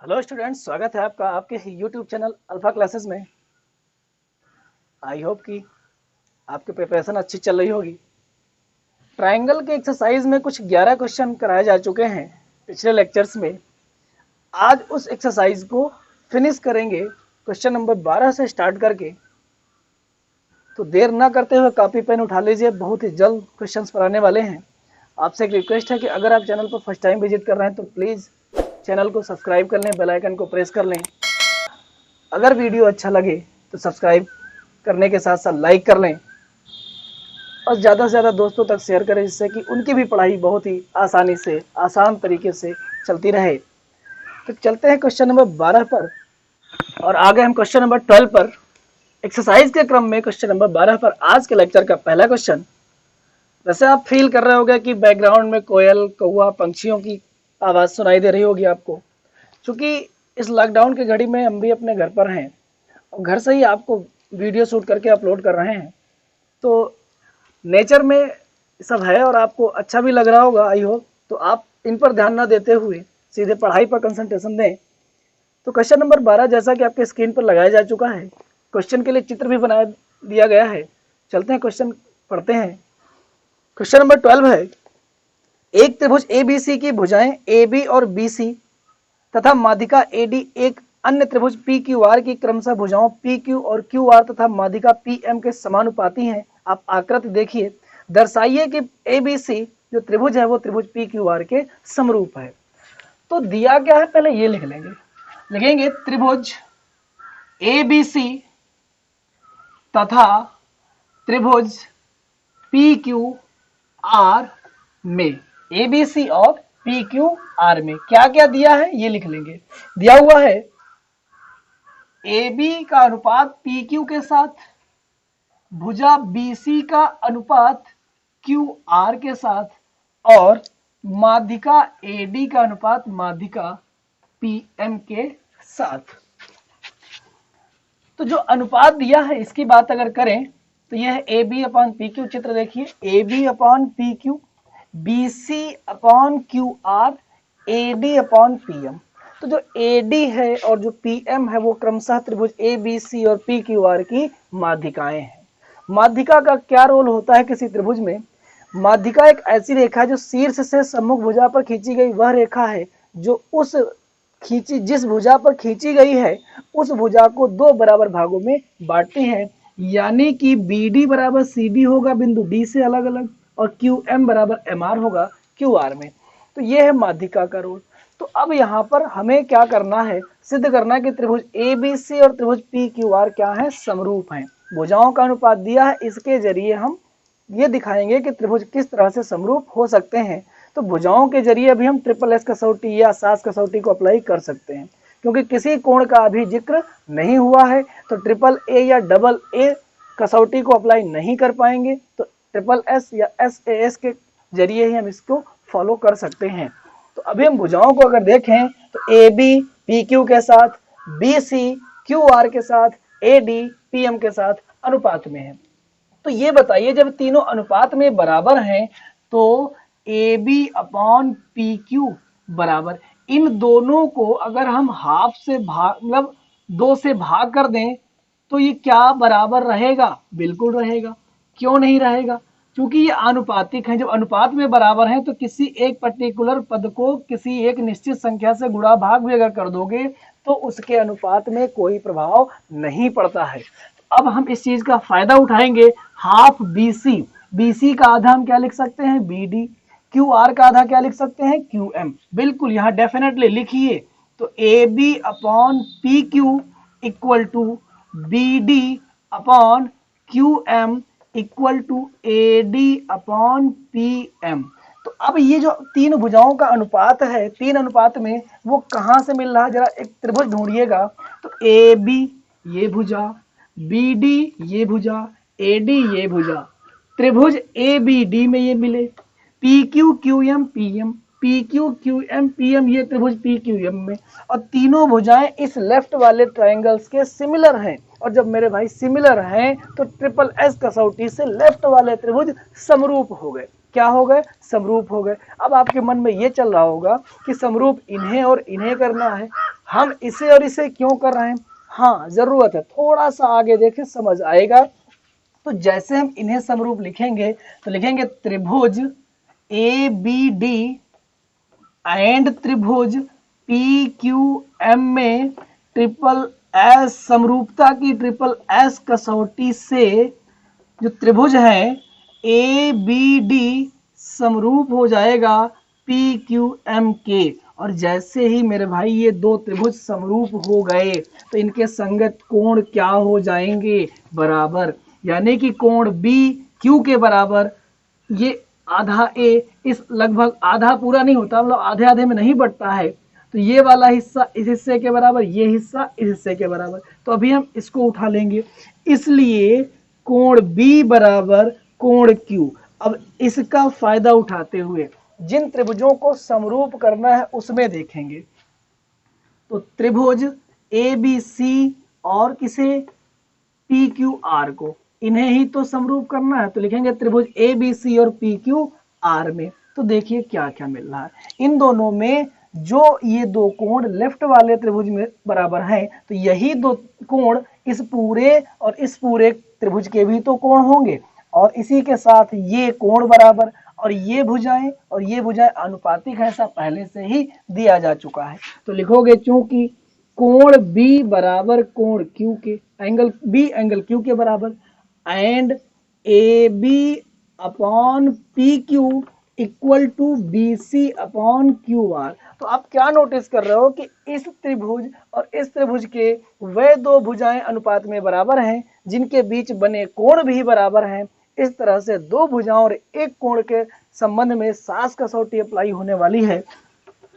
Hello students, स्वागत है आपका आपके यूट्यूब चैनल अल्फा क्लासेस में। आई होप कि आपकी प्रिपरेशन अच्छी चल रही होगी। ट्रायंगल के एक्सरसाइज में कुछ 11 क्वेश्चन कराए जा चुके हैं पिछले लेक्चर्स में। आज उस एक्सरसाइज को फिनिश करेंगे क्वेश्चन नंबर 12 से स्टार्ट करके। तो देर ना करते हुए कॉपी पेन उठा लीजिए, बहुत ही जल्द क्वेश्चन पर आने वाले हैं। आपसे एक रिक्वेस्ट है कि अगर आप चैनल पर फर्स्ट टाइम विजिट कर रहे हैं तो प्लीज़ चैनल को सब्सक्राइब कर लें, बेल आइकन को प्रेस कर लें। अगर वीडियो अच्छा लगे तो सब्सक्राइब करने के साथ साथ लाइक कर लें और ज़्यादा से ज़्यादा दोस्तों तक शेयर करें, जिससे कि उनकी भी पढ़ाई बहुत ही आसानी से आसान तरीके से चलती रहे। तो चलते हैं क्वेश्चन नंबर 12 पर और आगे हम क्वेश्चन नंबर 12 पर। एक्सरसाइज के क्रम में क्वेश्चन नंबर 12 पर आज के लेक्चर का पहला क्वेश्चन। वैसे आप फील कर रहे होंगे कि बैकग्राउंड में कोयल कौवा पंछियों की आवाज़ सुनाई दे रही होगी आपको, क्योंकि इस लॉकडाउन की घड़ी में हम भी अपने घर पर हैं और घर से ही आपको वीडियो शूट करके अपलोड कर रहे हैं। तो नेचर में सब है और आपको अच्छा भी लग रहा होगा, आई होप। तो आप इन पर ध्यान ना देते हुए सीधे पढ़ाई पर कंसंट्रेशन दें। तो क्वेश्चन नंबर 12 जैसा कि आपके स्क्रीन पर लगाया जा चुका है, क्वेश्चन के लिए चित्र भी बना दिया गया है। चलते हैं क्वेश्चन पढ़ते हैं। क्वेश्चन नंबर 12 है, एक त्रिभुज ABC की भुजाएं AB और BC तथा माध्यिका AD एक अन्य त्रिभुज PQR की क्रमशः भुजाओं PQ और QR तथा माध्यिका PM के समानुपाती हैं। आप आकृति देखिए, दर्शाइए कि ABC जो त्रिभुज है वो त्रिभुज PQR के समरूप है। तो दिया क्या है, पहले ये लिख लेंगे। लिखेंगे त्रिभुज ABC तथा त्रिभुज PQR में, ABC और PQR में क्या क्या दिया है ये लिख लेंगे। दिया हुआ है AB का अनुपात PQ के साथ, भुजा BC का अनुपात QR के साथ और माध्यिका AD का अनुपात माध्यिका PM के साथ। तो जो अनुपात दिया है इसकी बात अगर करें तो यह है AB अपॉन PQ। चित्र देखिए, AB upon PQ, BC upon QR, AD upon PM। तो जो AD है और जो PM है वो क्रमशः त्रिभुज ABC और PQR की माध्यिकाएं हैं। माध्यिका का क्या रोल होता है किसी त्रिभुज में? माध्यिका एक ऐसी रेखा है जो शीर्ष से सम्मुख भुजा पर खींची गई वह रेखा है जो जिस भुजा पर खींची गई है उस भुजा को दो बराबर भागों में बांटती है। यानी कि BD बराबर CD होगा बिंदु D से अलग अलग और QM बराबर MR होगा QR में। तो ये है माध्यिका का रोल। तो अब यहाँ पर हमें क्या करना है, सिद्ध करना है कि त्रिभुज ABC और त्रिभुज PQR क्या है, समरूप हैं। भुजाओं का अनुपात दिया है, इसके जरिए हम ये दिखाएंगे कि त्रिभुज किस तरह से समरूप हो सकते हैं। तो भुजाओं के जरिए अभी हम ट्रिपल एस कसौटी या सास कसौटी को अप्लाई कर सकते हैं, क्योंकि किसी कोण का अभी जिक्र नहीं हुआ है तो ट्रिपल ए या डबल ए कसौटी को अप्लाई नहीं कर पाएंगे। तो ट्रिपल एस या SAS के जरिए ही हम इसको फॉलो कर सकते हैं। तो अभी हम भुजाओं को अगर देखें तो AB PQ के साथ, BC QR के साथ, AD PM के साथ अनुपात में है। तो ये बताइए, जब तीनों अनुपात में बराबर हैं तो AB अपॉन PQ बराबर, इन दोनों को अगर हम हाफ से भाग मतलब 2 से भाग कर दें तो ये क्या बराबर रहेगा? बिल्कुल रहेगा। क्यों नहीं रहेगा? क्योंकि ये आनुपातिक हैं। जब अनुपात में बराबर हैं तो किसी एक पर्टिकुलर पद को किसी एक निश्चित संख्या से गुणा भाग भी अगर कर दोगे तो उसके अनुपात में कोई प्रभाव नहीं पड़ता है। अब हम इस चीज का फायदा उठाएंगे। हाफ BC का आधा हम क्या लिख सकते हैं, BD। QR का आधा क्या लिख सकते हैं, QM। बिल्कुल यहाँ डेफिनेटली लिखिए। तो AB upon PQ equal to BD upon QM equal to AD upon PM। तो अब ये जो तीन भुजाओं का अनुपात है, तीन अनुपात में वो कहाँ से मिल रहा है, जरा एक त्रिभुज ढूंढिएगा। तो AB ये भुजा, BD ये भुजा, AD ये भुजा, त्रिभुज ABD में ये मिले। PQ QM PM, PQ QM PM ये त्रिभुज PQM में, और तीनों भुजाएं इस लेफ्ट वाले ट्रायंगल्स के सिमिलर हैं। और जब मेरे भाई सिमिलर हैं तो ट्रिपल एस कसौटी से लेफ्ट वाले त्रिभुज समरूप हो गए। क्या हो गए? समरूप हो गए। अब आपके मन में ये चल रहा होगा कि समरूप इन्हें और इन्हें करना है। हम इसे और इसे क्यों कर रहे हैं? हाँ जरूरत है, थोड़ा सा आगे देखें समझ आएगा। तो जैसे हम इन्हें समरूप लिखेंगे तो लिखेंगे त्रिभुज ए बी डी एंड त्रिभुज पी क्यू एम में ट्रिपल एस समरूपता की ट्रिपल एस कसौटी से जो त्रिभुज है ए बी डी समरूप हो जाएगा पी क्यू एम के। और जैसे ही मेरे भाई ये दो त्रिभुज समरूप हो गए तो इनके संगत कोण क्या हो जाएंगे? बराबर। यानी कि कोण बी क्यू के बराबर। ये आधा ए इस लगभग आधा पूरा नहीं होता, मतलब आधे आधे में नहीं बढ़ता है, तो ये वाला हिस्सा इस हिस्से के बराबर, ये हिस्सा इस हिस्से के बराबर। तो अभी हम इसको उठा लेंगे, इसलिए कोण बी बराबर कोण क्यू। अब इसका फायदा उठाते हुए जिन त्रिभुजों को समरूप करना है उसमें देखेंगे। तो त्रिभुज ए बी सी और किसे? पी क्यू आर को, इन्हें ही तो समरूप करना है। तो लिखेंगे त्रिभुज ए बी सी और पी क्यू आर में। तो देखिए क्या क्या मिल रहा है इन दोनों में। जो ये दो कोण लेफ्ट वाले त्रिभुज में बराबर हैं, तो यही दो कोण इस पूरे और इस पूरे त्रिभुज के भी तो कोण होंगे। और इसी के साथ ये कोण बराबर, और ये भुजाएं अनुपातिक है, ऐसा पहले से ही दिया जा चुका है। तो लिखोगे चूंकि कोण बी बराबर कोण क्यू के, एंगल बी एंगल क्यू के बराबर, and A B upon P Q equal to B C upon Q R. तो आप क्या नोटिस कर रहे हो कि इस त्रिभुज और इस त्रिभुज के वे दो भुजाएं अनुपात में बराबर हैं जिनके बीच बने कोण भी बराबर हैं। इस तरह से दो भुजाओं और एक कोण के संबंध में सास कसौटी अप्लाई होने वाली है।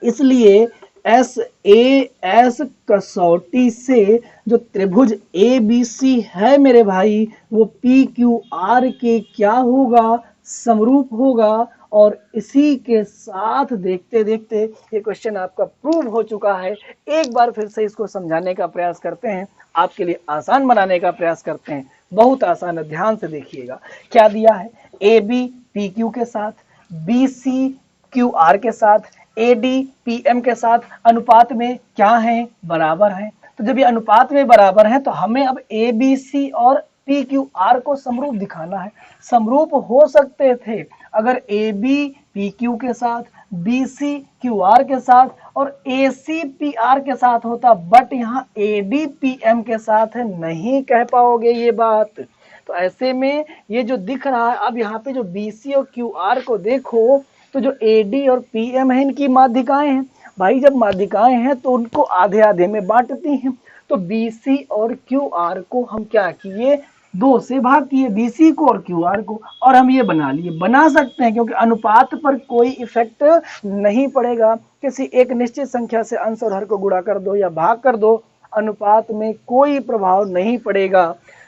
इसलिए एस ए एस कसौटी से जो त्रिभुज ए बी सी है मेरे भाई, वो पी क्यू आर के क्या होगा? समरूप होगा। और इसी के साथ देखते देखते ये क्वेश्चन आपका प्रूव हो चुका है। एक बार फिर से इसको समझाने का प्रयास करते हैं, आपके लिए आसान बनाने का प्रयास करते हैं। बहुत आसान है, ध्यान से देखिएगा। क्या दिया है? ए बी पी क्यू के साथ, बी सी क्यू आर के साथ, ए डी पी एम के साथ अनुपात में क्या है? बराबर है। तो जब ये अनुपात में बराबर है तो हमें अब ए बी सी और पी क्यू आर को समरूप दिखाना है। समरूप हो सकते थे अगर ए बी पी क्यू के साथ, बी सी क्यू आर के साथ और ए सी पी आर के साथ होता, बट यहाँ ए डी पी एम के साथ है, नहीं कह पाओगे ये बात। तो ऐसे में ये जो दिख रहा है, अब यहाँ पे जो बी सी और क्यू आर को देखो तो जो ए डी और पी एम है इनकी माध्यिकाएं हैं। भाई जब माध्यिकाएं हैं तो उनको आधे आधे में बांटती हैं। तो बी सी और क्यू आर को हम क्या किए? दो से भाग किए, बी सी को और क्यू आर को, और हम ये बना लिए। बना सकते हैं क्योंकि अनुपात पर कोई इफेक्ट नहीं पड़ेगा। किसी एक निश्चित संख्या से अंश और हर को गुणा कर दो या भाग कर दो, अनुपात में कोई प्रभाव नहीं पड़ेगा।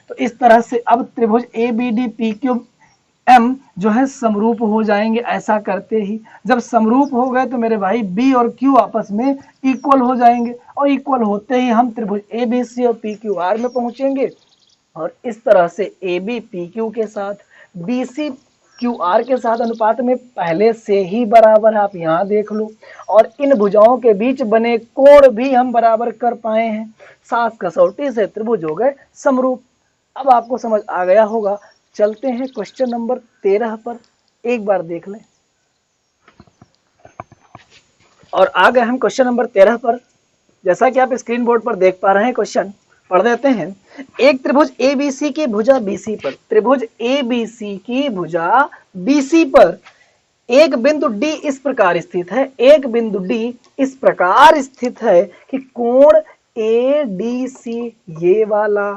तो इस तरह से अब त्रिभुज A B D P Q M जो है समरूप हो जाएंगे। ऐसा करते ही जब समरूप हो गए तो मेरे भाई बी और क्यू आपस में इक्वल हो जाएंगे, और इक्वल होते ही हम त्रिभुज ए बी सी और पी क्यू आर में पहुंचेंगे। और इस तरह से ए बी पी क्यू के साथ, बी सी क्यू आर के साथ अनुपात में पहले से ही बराबर है, आप यहाँ देख लो। और इन भुजाओं के बीच बने कोण भी हम बराबर कर पाए हैं। सास कसौटी से त्रिभुज हो गए समरूप। अब आपको समझ आ गया होगा। चलते हैं क्वेश्चन नंबर 13 पर, एक बार देख लें। और आ गए हम क्वेश्चन नंबर 13 पर। जैसा कि आप स्क्रीन बोर्ड पर देख पा रहे हैं, क्वेश्चन पढ़ देते हैं। एक त्रिभुज ए बी सी की भुजा बीसी पर, त्रिभुज ए बी सी की भुजा बीसी पर एक बिंदु डी इस प्रकार स्थित है, एक बिंदु डी इस प्रकार स्थित है कि कोण ए डी सी ये वाला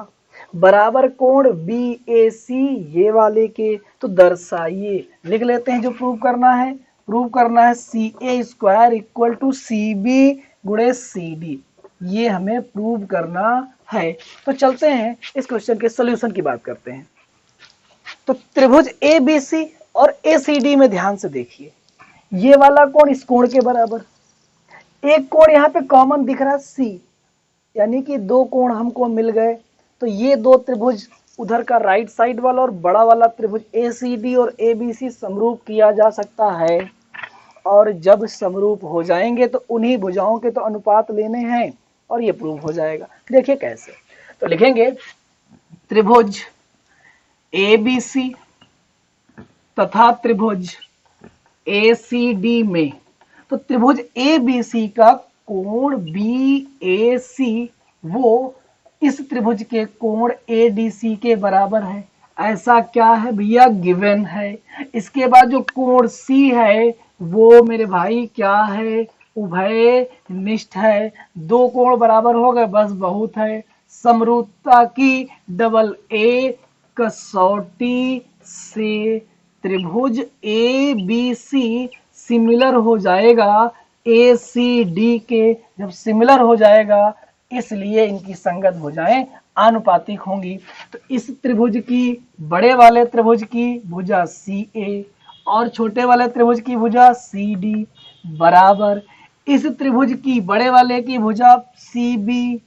बराबर कोण बी ए सी ये वाले के। तो दर्शाइए, लिख लेते हैं जो प्रूव करना है। प्रूव करना है C A square equal to C B गुणे सी डी, ये हमें प्रूव करना है। तो चलते हैं इस क्वेश्चन के सोल्यूशन की बात करते हैं। तो त्रिभुज ए बी सी और ए सी डी में ध्यान से देखिए, ये वाला कोण इस कोण के बराबर, एक कोण यहाँ पे कॉमन दिख रहा है सी, यानी कि दो कोण हमको मिल गए। तो ये दो त्रिभुज, उधर का राइट साइड वाला और बड़ा वाला त्रिभुज ए सी डी और ए बी सी समरूप किया जा सकता है। और जब समरूप हो जाएंगे तो उन्हीं भुजाओं के तो अनुपात लेने हैं। और ये प्रूव हो जाएगा। देखिए कैसे, तो लिखेंगे त्रिभुज ABC तथा त्रिभुज ACD में, तो त्रिभुज ABC का कोण BAC वो इस त्रिभुज के कोण ADC के बराबर है। ऐसा क्या है भैया, गिवन है। इसके बाद जो कोण C है वो मेरे भाई क्या है, उभय निष्ठ है। दो कोण बराबर हो गए, बस बहुत है। समरूपता की डबल A कसौटी से त्रिभुज ABC सिमिलर हो जाएगा ACD के। जब सिमिलर हो जाएगा इसलिए इनकी संगत भुजाएं आनुपातिक होंगी। तो इस त्रिभुज की, बड़े वाले त्रिभुज की भुजा CA और छोटे वाले त्रिभुज की भुजा CD बराबर इस त्रिभुज की, बड़े वाले की भुजा CB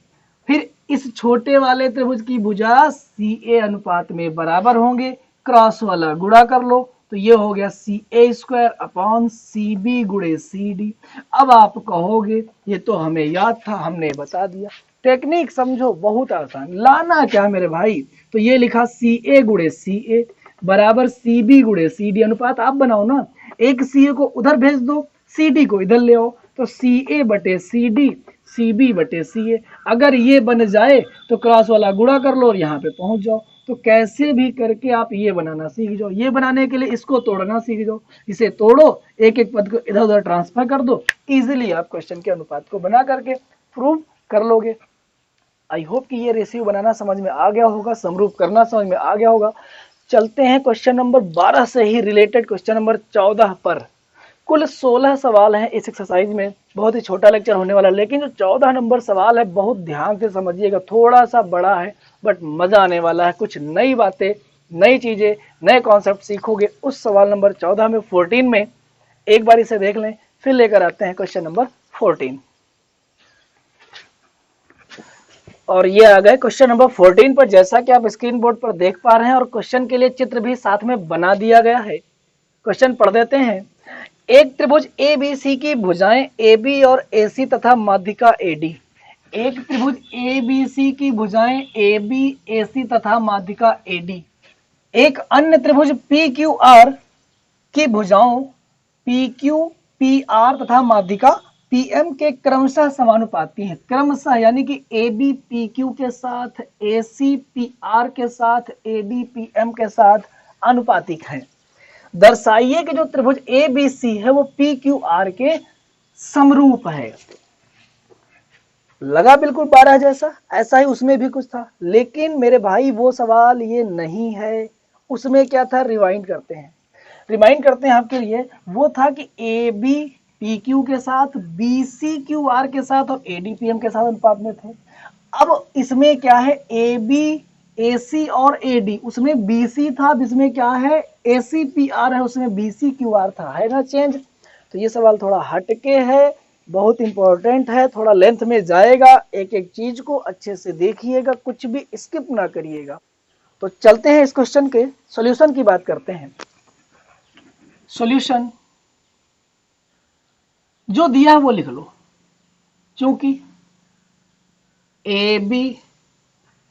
फिर इस छोटे वाले त्रिभुज की भुजा CA अनुपात में बराबर होंगे। क्रॉस वाला गुणा कर लो तो ये हो गया CA² अपॉन CB गुणे CD। अब आप कहोगे ये तो हमें याद था, हमने बता दिया। टेक्निक समझो, बहुत आसान। लाना क्या मेरे भाई, तो ये लिखा CA गुणे CA बराबर CB गुणे CD। अनुपात आप बनाओ ना, एक CA को उधर भेज दो, CD को इधर ले आओ, तो CA बटे CD, CB बटे CA। अगर ये बन जाए तो क्रॉस वाला गुणा कर लो और यहाँ पे पहुंच जाओ। तो कैसे भी करके आप ये बनाना सीख जाओ। ये बनाने के लिए इसको तोड़ना सीख जाओ, इसे तोड़ो, एक एक पद को इधर उधर ट्रांसफर कर दो, इजीली आप क्वेश्चन के अनुपात को बना करके प्रूव कर लोगे। आई होप कि ये रेशियो बनाना समझ में आ गया होगा, समरूप करना समझ में आ गया होगा। चलते हैं क्वेश्चन नंबर 12 से ही रिलेटेड क्वेश्चन नंबर 14 पर। कुल 16 सवाल हैं इस एक्सरसाइज में, बहुत ही छोटा लेक्चर होने वाला है, लेकिन जो 14 नंबर सवाल है बहुत ध्यान से समझिएगा। थोड़ा सा बड़ा है बट मजा आने वाला है, कुछ नई बातें, नई चीजें, नए कॉन्सेप्ट सीखोगे उस सवाल नंबर 14 में। 14 में एक बार इसे देख लें, फिर लेकर आते हैं क्वेश्चन नंबर 14। और ये आ गए क्वेश्चन नंबर 14 पर, जैसा कि आप स्क्रीन बोर्ड पर देख पा रहे हैं, और क्वेश्चन के लिए चित्र भी साथ में बना दिया गया है। क्वेश्चन पढ़ देते हैं। एक त्रिभुज ABC की भुजाएं AB और AC तथा माध्यिका AD। एक त्रिभुज ABC की भुजाएं AB, AC तथा माध्यिका AD। एक अन्य त्रिभुज PQR की भुजाओं PQ, PR तथा माध्यिका PM के क्रमशः समानुपाती हैं। क्रमशः यानी कि AB PQ के साथ, AC PR के साथ, AD PM के साथ अनुपातिक हैं। दर्शाइए कि जो त्रिभुज ABC है वो PQR के समरूप है। लगा बिल्कुल 12 जैसा, ऐसा ही उसमें भी कुछ था, लेकिन मेरे भाई वो सवाल ये नहीं है। उसमें क्या था, रिवाइंड करते हैं आपके लिए। वो था कि AB PQ के साथ, BC QR के साथ और AD PM के साथ अनुपात में थे। अब इसमें क्या है, AB AC और AD, उसमें BC था, अब इसमें क्या है AC PR है, उसमें BC QR था, है ना चेंज। तो ये सवाल थोड़ा हटके है, बहुत इंपॉर्टेंट है, थोड़ा लेंथ में जाएगा। एक एक चीज को अच्छे से देखिएगा, कुछ भी स्किप ना करिएगा। तो चलते हैं इस क्वेश्चन के सॉल्यूशन की बात करते हैं। सॉल्यूशन जो दिया है वो लिख लो, क्योंकि AB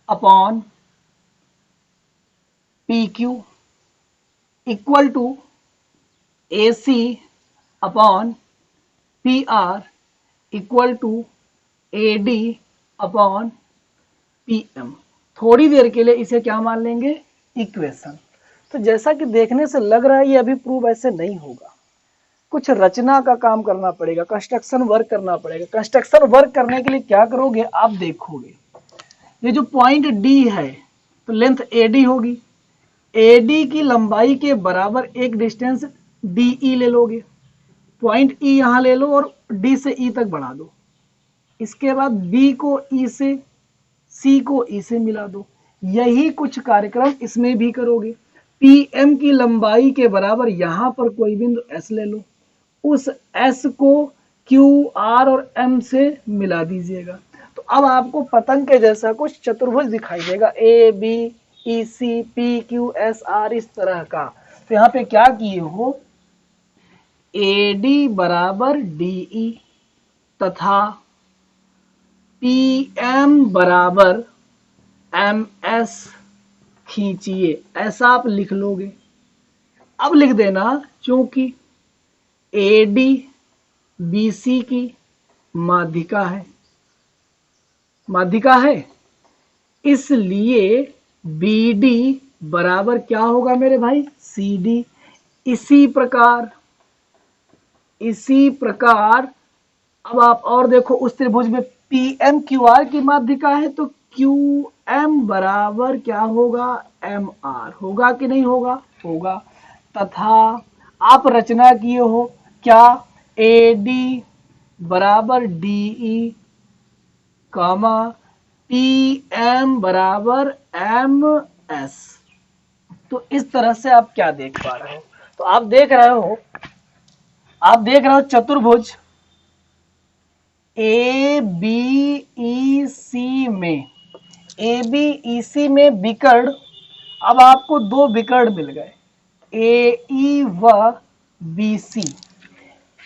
upon PQ equal to AC upon PR equal to AD upon PM। थोड़ी देर के लिए इसे क्या मान लेंगे, इक्वेशन। तो जैसा कि देखने से लग रहा है ये अभी प्रूव ऐसे नहीं होगा, कुछ रचना का काम करना पड़ेगा, कंस्ट्रक्शन वर्क करना पड़ेगा। कंस्ट्रक्शन वर्क करने के लिए क्या करोगे, आप देखोगे ये जो पॉइंट D है तो लेंथ AD होगी, AD की लंबाई के बराबर एक डिस्टेंस DE ले लोगे, पॉइंट E यहां ले लो और D से E तक बढ़ा दो। इसके बाद B को E से, C को E से मिला दो। यही कुछ कार्यक्रम इसमें भी करोगे। PM की लंबाई के बराबर यहां पर कोई बिंदु S ले लो, उस S को Q, R और M से मिला दीजिएगा। तो अब आपको पतंग के जैसा कुछ चतुर्भुज दिखाई देगा, AB, EC, PQ, SR, इस तरह का। तो यहाँ पे क्या किए हो, AD बराबर DE तथा पी एम बराबर एम एस खींचिए, ऐसा आप लिख लोगे। अब लिख देना क्योंकि ए डी बी सी की माध्यिका है, माध्यिका है, इसलिए बी डी बराबर क्या होगा मेरे भाई, सी डी। इसी प्रकार अब आप और देखो, उस त्रिभुज में पी एम क्यू आर की माध्यिका है, तो क्यू एम बराबर क्या होगा, एम आर होगा कि नहीं होगा, होगा। तथा आप रचना किए हो क्या, ए डी बराबर डी ई कामा पी एम बराबर एम एस। तो इस तरह से आप क्या देख पा रहे हो, तो आप देख रहे हो चतुर्भुज ए बी ई सी में, ए बी ई सी में विकर्ण, अब आपको दो विकर्ण मिल गए, ए ई व बी सी,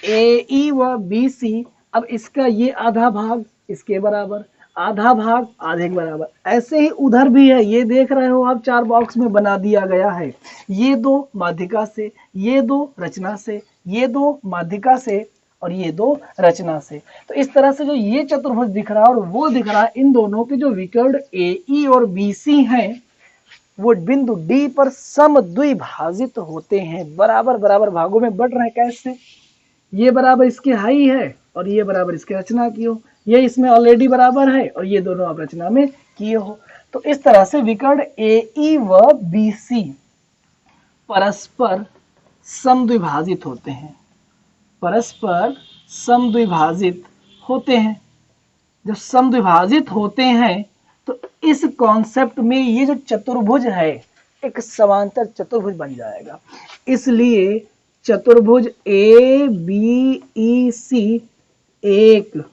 ए ई व बी सी। अब इसका ये आधा भाग इसके बराबर, आधा भाग आधे के बराबर, ऐसे ही उधर भी है, ये देख रहे हो आप, चार बॉक्स में बना दिया गया है, ये दो माध्यिका से, ये दो रचना से, ये दो माध्यिका से और ये दो रचना से। तो इस तरह से जो ये चतुर्भुज दिख रहा है और वो दिख रहा है, इन दोनों के जो विकर्ण ए ई और बी सी हैं वो बिंदु डी पर समद्विभाजित होते हैं, बराबर बराबर भागों में बढ़ रहे हैं। कैसे, ये बराबर इसके हाई है और ये बराबर इसके रचना की हो, ये इसमें ऑलरेडी बराबर है और ये दोनों आप रचना में किए हो। तो इस तरह से विकर्ण ए ई व बी सी परस्पर समद्विभाजित होते हैं, परस्पर समद्विभाजित होते हैं। जब समद्विभाजित होते हैं तो इस कॉन्सेप्ट में ये जो चतुर्भुज है एक समांतर चतुर्भुज बन जाएगा। इसलिए चतुर्भुज ए बी ई सी एक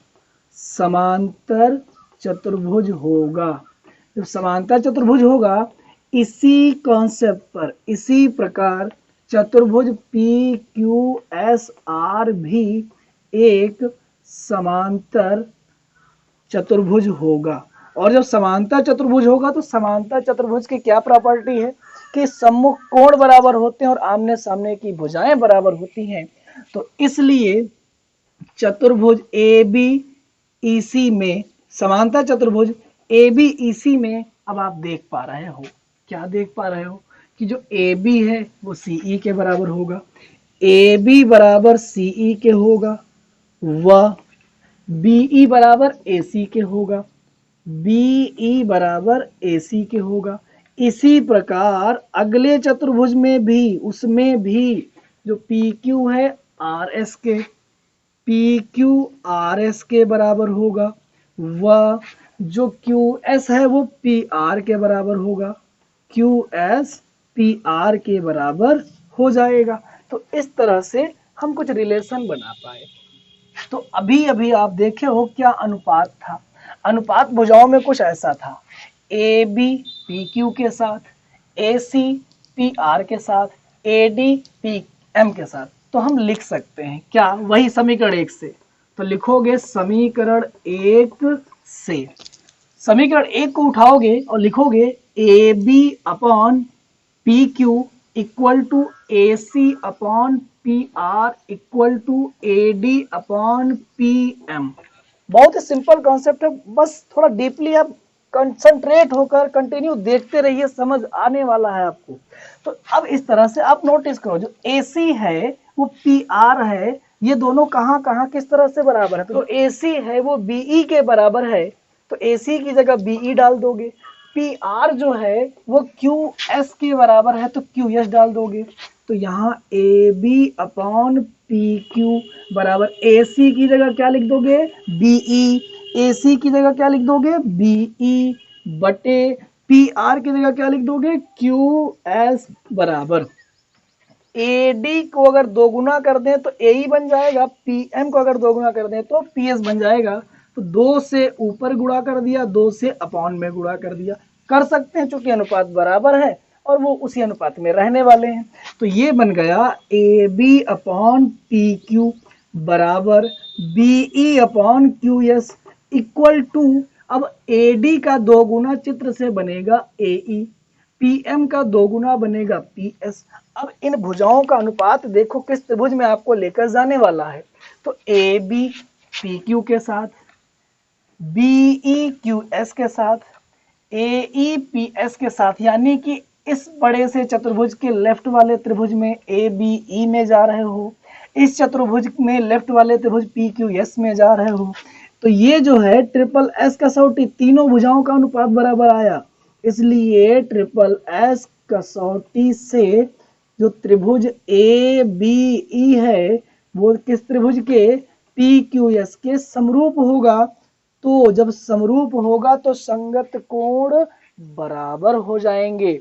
समांतर चतुर्भुज होगा। जब समांतर चतुर्भुज होगा इसी कॉन्सेप्ट पर, इसी प्रकार चतुर्भुज पी क्यू एस आर भी एक समांतर चतुर्भुज होगा। और जब समांतर चतुर्भुज होगा तो समांतर चतुर्भुज की क्या प्रॉपर्टी है कि सम्मुख कोण बराबर होते हैं और आमने सामने की भुजाएं बराबर होती हैं। तो इसलिए चतुर्भुज ए बी ई सी में, समांतर चतुर्भुज ए बी ई सी में अब आप देख पा रहे हो, क्या देख पा रहे हो कि जो ए बी है वो सी ई के बराबर होगा, ए बी बराबर सी ई के होगा, व बी ई बराबर ए सी के होगा, बी ई बराबर ए सी के होगा। इसी प्रकार अगले चतुर्भुज में भी, उसमें भी जो पी क्यू है आर एस के, पी क्यू आर एस के बराबर होगा, व जो क्यू एस है वो पी आर के बराबर होगा, क्यू एस पी आर के बराबर हो जाएगा। तो इस तरह से हम कुछ रिलेशन बना पाए। तो अभी अभी आप देखे हो क्या अनुपात था, अनुपात भुजाओं में कुछ ऐसा था, ए बी पी क्यू के साथ, ए सी पी आर के साथ, ए डी पी एम के साथ। तो हम लिख सकते हैं क्या, वही समीकरण एक से। तो लिखोगे समीकरण एक से, समीकरण एक को उठाओगे और लिखोगे A B upon P Q equal to A C upon P R equal to A D upon P M. बहुत ही सिंपल कॉन्सेप्ट है, बस थोड़ा डीपली आप कंसंट्रेट होकर कंटिन्यू देखते रहिए, समझ आने वाला है आपको। तो अब इस तरह से आप नोटिस करो, जो ए सी है वो पी आर है, ये दोनों कहाँ कहाँ किस तरह से बराबर है। तो ए सी है वो बी ई के बराबर है, तो ए सी की जगह बी ई डाल दोगे। पी आर जो है वो क्यू एस के बराबर है, तो क्यू एस डाल दोगे। तो यहाँ A B upon P Q बराबर ए सी की जगह क्या लिख दोगे, बी ई, ए सी की जगह क्या लिख दोगे, बी ई बटे पी आर की जगह क्या लिख दोगे, क्यू एस बराबर ए डी को अगर दो गुना कर दें तो ए ई बन जाएगा, पी एम को अगर दो गुना कर दें तो पी एस बन जाएगा। तो दो से ऊपर गुणा कर दिया, दो से अपॉन में गुणा कर दिया, कर सकते हैं चूंकि अनुपात बराबर है और वो उसी अनुपात में रहने वाले हैं। तो ये बन गया A B upon P Q बराबर B E upon Q S. Equal to, अब AD का 2 गुना चित्र से बनेगा AE, PM का 2 गुना बनेगा PS। अब इन भुजाओं का अनुपात देखो किस त्रिभुज में आपको लेकर जाने वाला है। तो AB PQ के साथ, BE QS के साथ, AE PS के साथ, यानी कि इस बड़े से चतुर्भुज के लेफ्ट वाले त्रिभुज में ABE में जा रहे हो, इस चतुर्भुज में लेफ्ट वाले त्रिभुज PQS में जा रहे हो। तो ये जो है ट्रिपल एस कसौटी, तीनों भुजाओं का अनुपात बराबर आया, इसलिए ट्रिपल एस कसौटी से जो त्रिभुज ABE है वो किस त्रिभुज के, PQS के समरूप होगा। तो जब समरूप होगा तो संगत कोण बराबर हो जाएंगे,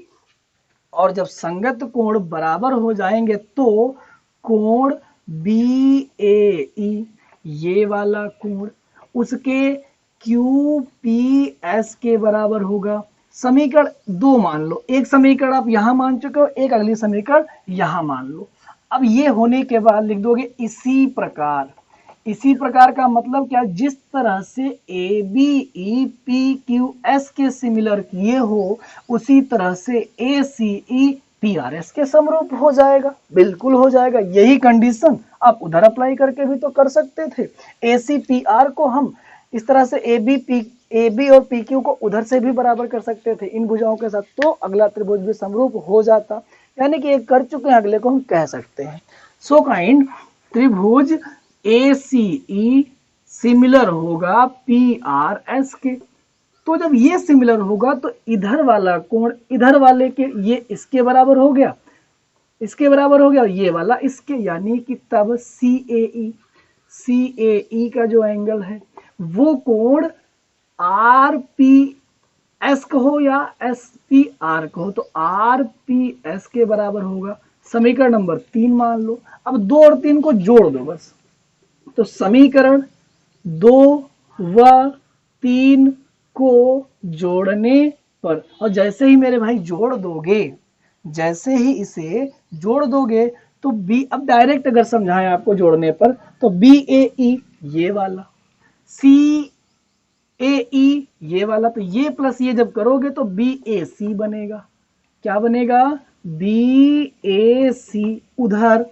और जब संगत कोण बराबर हो जाएंगे तो कोण BAE, ये वाला कोण उसके QPS के बराबर होगा। समीकरण 2 मान लो, एक समीकरण आप यहां मान चुके हो, एक अगली समीकरण यहां मान लो। अब ये होने के बाद लिख दोगे इसी प्रकार। इसी प्रकार का मतलब क्या, जिस तरह से ABE PQS के सिमिलर किए हो उसी तरह से ACE PRS के समरूप हो जाएगा, बिल्कुल हो जाएगा। यही कंडीशन आप उधर अप्लाई करके भी तो कर सकते थे। ACPR को हम इस तरह से AB और PQ को उधर से भी बराबर कर सकते थे इन भुजाओं के साथ, तो अगला त्रिभुज भी समरूप हो जाता। यानी कि एक कर चुके हैं, अगले को हम कह सकते हैं। सो काइंड त्रिभुज ACE सिमिलर होगा PRS के। तो जब ये सिमिलर होगा तो इधर वाला कोण इधर वाले के, ये इसके बराबर हो गया, इसके बराबर हो गया, और ये वाला इसके, यानी कि तब CAE का जो एंगल है वो कोण RPS कहो या SPR कहो, तो RPS के बराबर होगा। समीकरण नंबर 3 मान लो। अब 2 और 3 को जोड़ दो बस। तो समीकरण 2 व 3 को जोड़ने पर, और जैसे ही मेरे भाई जोड़ दोगे, जैसे ही इसे जोड़ दोगे तो B, अब डायरेक्ट अगर समझाएं आपको जोड़ने पर, तो BAE ये वाला, CAE ये वाला, तो ये प्लस ये जब करोगे तो BAC बनेगा। क्या बनेगा, BAC। उधर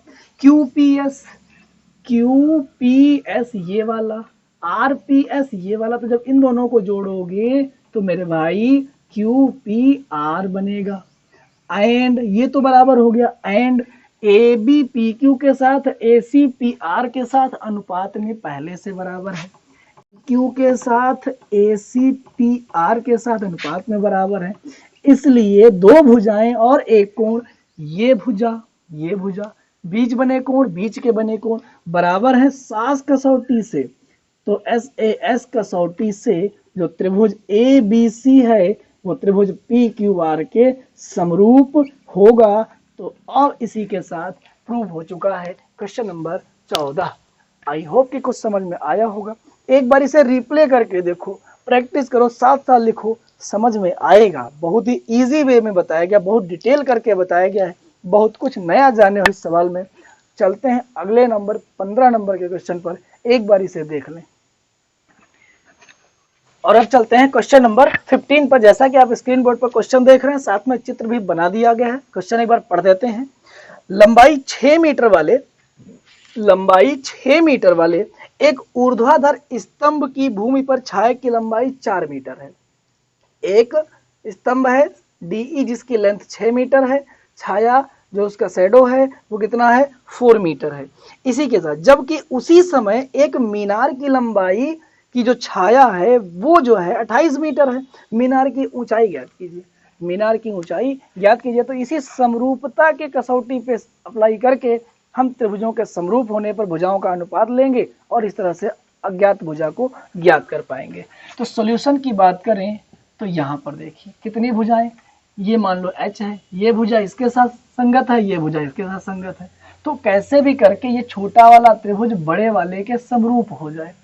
QPS ये वाला, RPS ये वाला, तो जब इन दोनों को जोड़ोगे तो मेरे भाई QPR बनेगा। एंड ये तो बराबर हो गया, एंड ABPQ के साथ ACPR के साथ अनुपात में पहले से बराबर है, Q के साथ ACPR के साथ अनुपात में बराबर है, इसलिए 2 भुजाएं और एक कोण, ये भुजा ये भुजा, बीच बने कोण बीच के बने कोण बराबर है SAS कसौटी से। तो SAS कसौटी से जो त्रिभुज ABC है वो त्रिभुज PQR के समरूप होगा। तो अब इसी के साथ प्रूव हो चुका है क्वेश्चन नंबर 14। आई होप कि कुछ समझ में आया होगा। एक बार इसे रिप्ले करके देखो, प्रैक्टिस करो, साथ साथ लिखो, समझ में आएगा। बहुत ही इजी वे में बताया गया, बहुत डिटेल करके बताया गया है, बहुत कुछ नया जाने हो इस सवाल में। चलते हैं अगले नंबर 15 नंबर के क्वेश्चन पर, एक बार इसे देख लें। और अब चलते हैं क्वेश्चन नंबर 15 पर। जैसा कि आप स्क्रीन बोर्ड पर क्वेश्चन देख रहे हैं, साथ में चित्र भी बना दिया गया है। क्वेश्चन एक बार पढ़ देते हैं। लंबाई 6 मीटर वाले एक ऊर्ध्वाधर स्तंभ की भूमि पर छाया की लंबाई 4 मीटर है। एक स्तंभ है DE जिसकी लेंथ 6 मीटर है, छाया जो उसका शैडो है वो कितना है, 4 मीटर है। इसी के साथ जबकि उसी समय एक मीनार की लंबाई की जो छाया है वो जो है 28 मीटर है। मीनार की ऊंचाई ज्ञात कीजिए, मीनार की ऊंचाई ज्ञात कीजिए। तो इसी समरूपता के कसौटी पे अप्लाई करके हम त्रिभुजों के समरूप होने पर भुजाओं का अनुपात लेंगे और इस तरह से अज्ञात भुजा को ज्ञात कर पाएंगे। तो सॉल्यूशन की बात करें तो यहाँ पर देखिए कितनी भुजाएं, ये मान लो H है, ये भुजा इसके साथ संगत है, ये भुजा इसके साथ संगत है। तो कैसे भी करके ये छोटा वाला त्रिभुज बड़े वाले के समरूप हो जाए।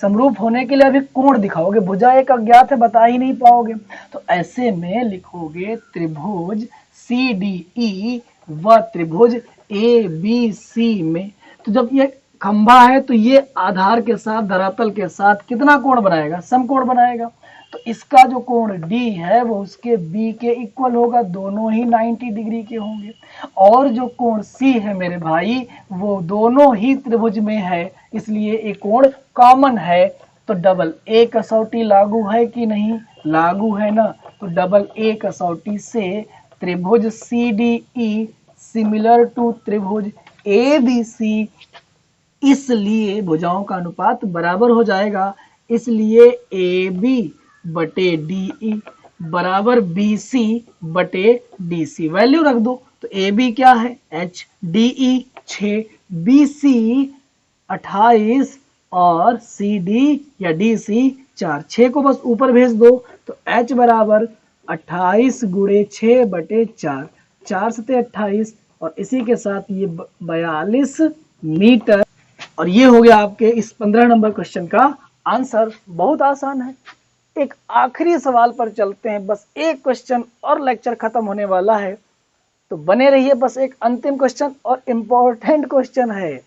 समरूप होने के लिए अभी कोण दिखाओगे, भुजा एक अज्ञात है, बता ही नहीं पाओगे। तो ऐसे में लिखोगे त्रिभुज CDE व त्रिभुज ABC में। तो जब ये खंभा है तो ये आधार के साथ धरातल के साथ कितना कोण बनाएगा, समकोण बनाएगा। तो इसका जो कोण D है वो उसके B के इक्वल होगा, दोनों ही 90 डिग्री के होंगे। और जो कोण C है मेरे भाई वो दोनों ही त्रिभुज में है, इसलिए एक कोण कॉमन है। तो डबल A कसौटी लागू है कि नहीं, लागू है ना। तो डबल A कसौटी से त्रिभुज CDE सिमिलर टू त्रिभुज ABC, इसलिए भुजाओं का अनुपात बराबर हो जाएगा। इसलिए AB बटे DE बराबर BC बटे DC। वैल्यू रख दो। तो AB क्या है H, DE 6, BC 28 और CD या DC 4। 6 को बस ऊपर भेज दो। तो H बराबर 28 गुणे 6 बटे 4, 4 सते 28 और इसी के साथ ये 42 मीटर। और ये हो गया आपके इस 15 नंबर क्वेश्चन का आंसर। बहुत आसान है। एक आखिरी सवाल पर चलते हैं, बस एक क्वेश्चन और लेक्चर खत्म होने वाला है, तो बने रहिए। बस एक अंतिम क्वेश्चन और इम्पोर्टेंट क्वेश्चन है,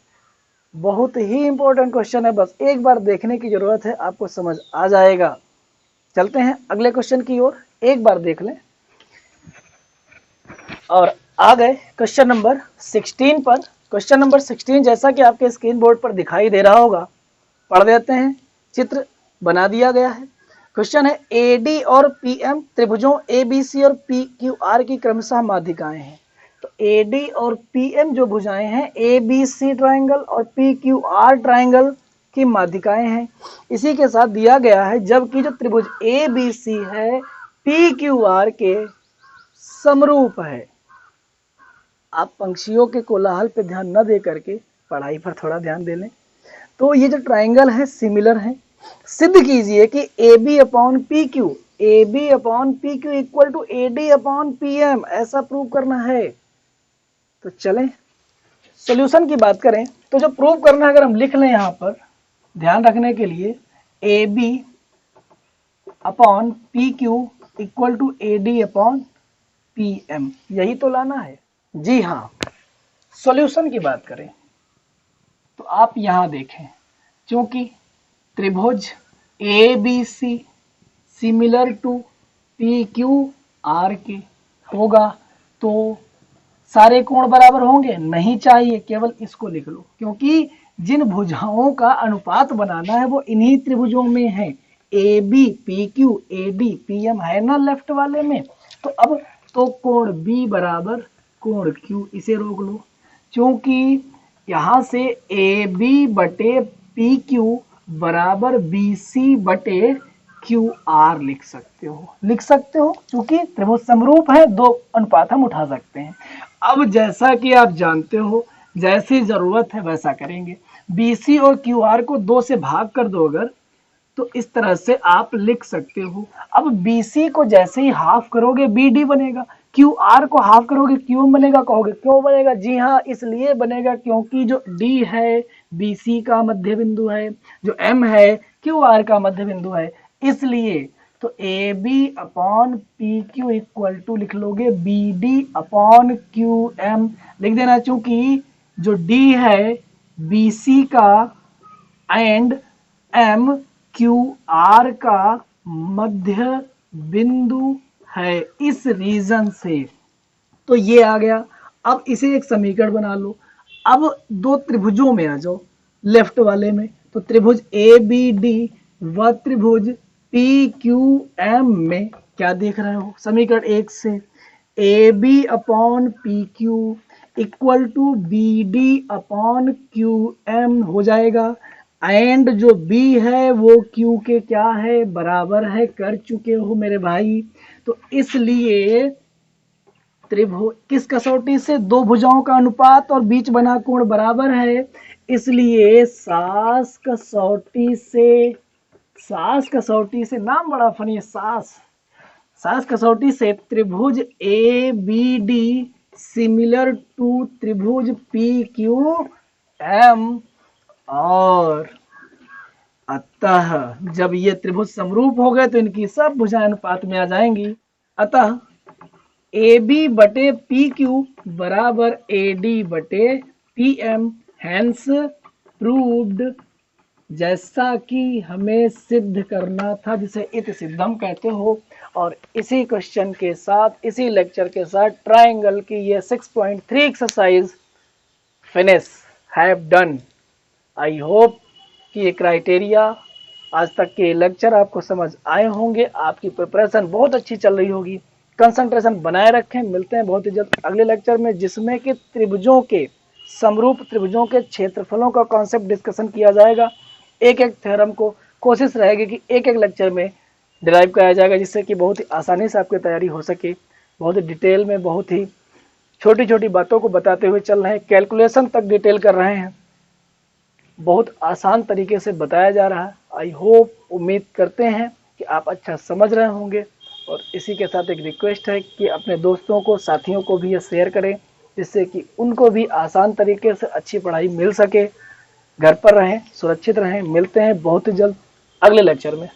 बहुत ही इम्पोर्टेंट क्वेश्चन है, बस एक बार देखने की जरूरत है, आपको समझ आ जाएगा। चलते हैं अगले क्वेश्चन की ओर, एक बार देख लें। और आ गए क्वेश्चन नंबर 16 पर। क्वेश्चन नंबर 16 जैसा कि आपके स्क्रीन बोर्ड पर दिखाई दे रहा होगा, पढ़ देते हैं। चित्र बना दिया गया है। क्वेश्चन है AD और PM त्रिभुजों ABC और PQR की क्रमशः माध्यिकाएं हैं। तो AD और PM जो भुजाएं हैं ABC ट्रायंगल और PQR ट्रायंगल की माध्यिकाएं हैं। इसी के साथ दिया गया है जबकि जो त्रिभुज ABC है PQR के समरूप है। आप पंक्षियों के कोलाहल पे ध्यान न दे करके पढ़ाई पर थोड़ा ध्यान दे लें। तो ये जो ट्रायंगल है सिमिलर है। सिद्ध कीजिए कि AB upon PQ, AB upon PQ equal to AD upon PM, ऐसा प्रूव करना है। तो चलें सॉल्यूशन की बात करें तो जो प्रूव करना है, अगर हम लिख लें यहाँ पर ध्यान रखने के लिए, AB upon PQ equal to AD upon PM, यही तो लाना है। जी हाँ, सॉल्यूशन की बात करें तो आप यहां देखें, क्योंकि त्रिभुज ABC सिमिलर टू PQR के होगा तो सारे कोण बराबर होंगे, नहीं चाहिए, केवल इसको लिख लो, क्योंकि जिन भुजाओं का अनुपात बनाना है वो इन्हीं त्रिभुजों में है। AB PQ AD PM है ना लेफ्ट वाले में। तो अब तो कोण B बराबर कोण Q, इसे रोक लो, क्योंकि यहां से AB बटे PQ बराबर BC बटे QR लिख सकते हो, क्योंकि त्रिभुज समरूप है, दो अनुपात हम उठा सकते हैं। अब जैसा कि आप जानते हो, जैसी जरूरत है वैसा करेंगे। BC और QR को 2 से भाग कर दो अगर, तो इस तरह से आप लिख सकते हो। अब BC को जैसे ही हाफ करोगे BD बनेगा, QR को हाफ करोगे QM बनेगा। कहोगे क्यों बनेगा? जी हाँ, इसलिए बनेगा क्योंकि जो D है BC का मध्य बिंदु है, जो M है QR का मध्य बिंदु है, इसलिए। तो AB upon PQ equal to लिख लोगे BD अपॉन QM लिख देना, चूंकि जो D है BC का एंड M QR का मध्य बिंदु है, इस रीजन से। तो ये आ गया। अब इसे एक समीकरण बना लो। अब दो त्रिभुजों में आ जाओ, लेफ्ट वाले में। तो त्रिभुज ABD व त्रिभुज PQM में क्या देख रहे हो? समीकरण 1 से AB upon PQ equal to BD upon QM हो जाएगा। एंड जो B है वो Q के क्या है? बराबर है, कर चुके हो मेरे भाई। तो इसलिए त्रिभुज किस कसौटी से? दो भुजाओं का अनुपात और बीच बना कोण बराबर है, इसलिए सास कसौटी से नाम बड़ा फनी है, सास कसौटी से त्रिभुज ABD सिमिलर टू त्रिभुज PQM, और अतः जब ये त्रिभुज समरूप हो गए तो इनकी सब भुजाएं अनुपात में आ जाएंगी। अतः AB बटे PQ बराबर AD बटे PM, हैंस प्रूव्ड, जैसा कि हमें सिद्ध करना था, जिसे इति सिद्धम कहते हो। और इसी क्वेश्चन के साथ, इसी लेक्चर के साथ ट्रायंगल की ये 6.3 exercise finish have done. I hope कि ये क्राइटेरिया, आज तक के लेक्चर आपको समझ आए होंगे, आपकी प्रिपरेशन बहुत अच्छी चल रही होगी। कंसंट्रेशन बनाए रखें। मिलते हैं बहुत ही जल्द अगले लेक्चर में, जिसमें कि त्रिभुजों के, समरूप त्रिभुजों के क्षेत्रफलों का कॉन्सेप्ट डिस्कशन किया जाएगा। एक एक थ्योरम को कोशिश रहेगी कि एक एक लेक्चर में डिराइव कराया जाएगा, जिससे कि बहुत ही आसानी से आपकी तैयारी हो सके। बहुत ही डिटेल में, बहुत ही छोटी छोटी बातों को बताते हुए चल रहे हैं, कैलकुलेशन तक डिटेल कर रहे हैं, बहुत आसान तरीके से बताया जा रहा है। आई होप, उम्मीद करते हैं कि आप अच्छा समझ रहे होंगे। और इसी के साथ एक रिक्वेस्ट है कि अपने दोस्तों को, साथियों को भी ये शेयर करें, जिससे कि उनको भी आसान तरीके से अच्छी पढ़ाई मिल सके। घर पर रहें, सुरक्षित रहें। मिलते हैं बहुत ही जल्द अगले लेक्चर में।